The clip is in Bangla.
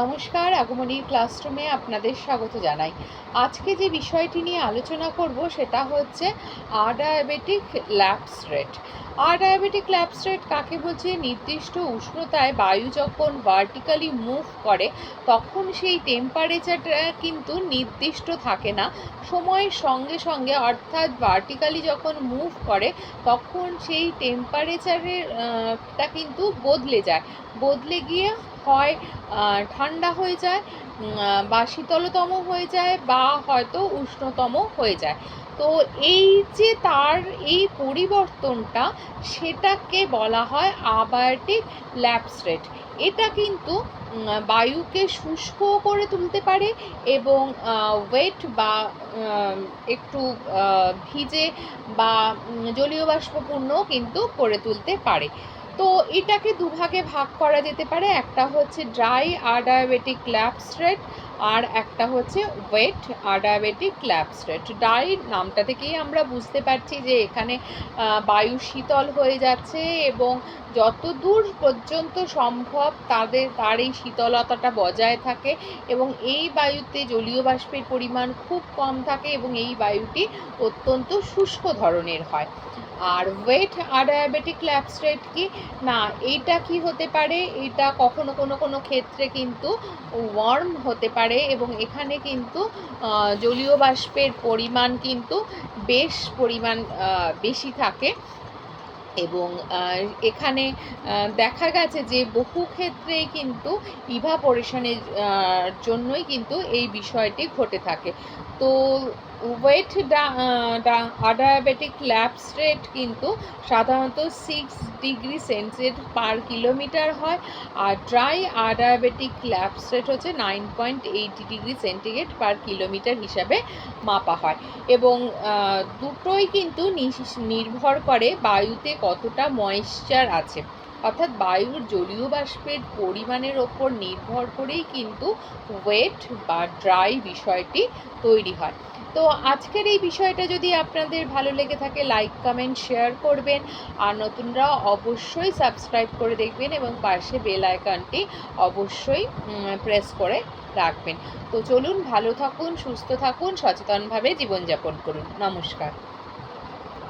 নমস্কার, আগমনীর ক্লাসরুমে আপনাদের স্বাগত জানাই। আজকে যে বিষয়টি নিয়ে আলোচনা করব সেটা হচ্ছে আডায়াবেটিক ল্যাপস রেট। আডায়াবেটিক ল্যাপস রেট কাকে বলছে? নির্দিষ্ট উষ্ণতায় বায়ু যখন ভার্টিক্যালি মুভ করে তখন সেই টেম্পারেচারটা কিন্তু নির্দিষ্ট থাকে না। সময়ের সঙ্গে সঙ্গে অর্থাৎ ভার্টিক্যালি যখন মুভ করে তখন সেই টেম্পারেচারের টা কিন্তু বদলে গিয়ে হয় ঠান্ডা হয়ে যায়, বা শীতলতম হয়ে যায়, বা হয়তো উষ্ণতম হয়ে যায়। তো এই যে তার এই পরিবর্তনটা, সেটাকে বলা হয় আবায়োটিক ল্যাপস রেট। এটা কিন্তু বায়ুকে শুষ্ক করে তুলতে পারে এবং ওয়েট বা একটু ভিজে বা জলীয় বাষ্পপূর্ণ কিন্তু করে তুলতে পারে। তো এটাকে দুভাগে ভাগ করা যেতে পারে। একটা হচ্ছে ড্রাই আডায়াবেটিক ল্যাপস রেট, আর একটা হচ্ছে ওয়েট আডায়াবেটিক ল্যাপস রেট। ড্রাই নামটা থেকেই আমরা বুঝতে পারছি যে এখানে বায়ু শীতল হয়ে যাচ্ছে এবং যতদূর পর্যন্ত সম্ভব তার এই শীতলতাটা বজায় থাকে এবং এই বায়ুতে জলীয় বাষ্পের পরিমাণ খুব কম থাকে এবং এই বায়ুটি অত্যন্ত শুষ্ক ধরনের হয়। আর ওয়েট আডায়াবেটিক ল্যাপস রেট কি না, এইটা কি হতে পারে, এটা কখনো কোনো ক্ষেত্রে কিন্তু ওয়ার্ম হতে পারে এবং এখানে কিন্তু জলীয় বাষ্পের পরিমাণ কিন্তু বেশি থাকে এবং এখানে দেখা গেছে যে বহু ক্ষেত্রেই কিন্তু ইভাপোরেশনের জন্যই কিন্তু এই বিষয়টি ঘটে থাকে। তো ওয়েট আডায়াবেটিক ল্যাপস রেট কিন্তু সাধারণত 6°C/কিলোমিটার হয়, আর ড্রাই আডায়াবেটিক ল্যাপস রেট হচ্ছে 9.80°C/কিলোমিটার হিসাবে মাপা হয় এবং দুটোই কিন্তু নির্ভর করে বায়ুতে কতটা ময়েশ্চার আছে, অর্থাৎ বায়ুর জলীয় বাষ্পের পরিমাণের ওপর নির্ভর করেই কিন্তু ওয়েট বা ড্রাই বিষয়টি তৈরি হয়। তো আজকের এই বিষয়টা যদি আপনাদের ভালো লেগে থাকে, লাইক কমেন্ট শেয়ার করবেন, আর নতুনরা অবশ্যই সাবস্ক্রাইব করে দেখবেন এবং পাশে বেল আইকনটি অবশ্যই প্রেস করে রাখবেন। তো চলুন, ভালো থাকুন, সুস্থ থাকুন, সচেতনভাবে জীবনযাপন করুন। নমস্কার।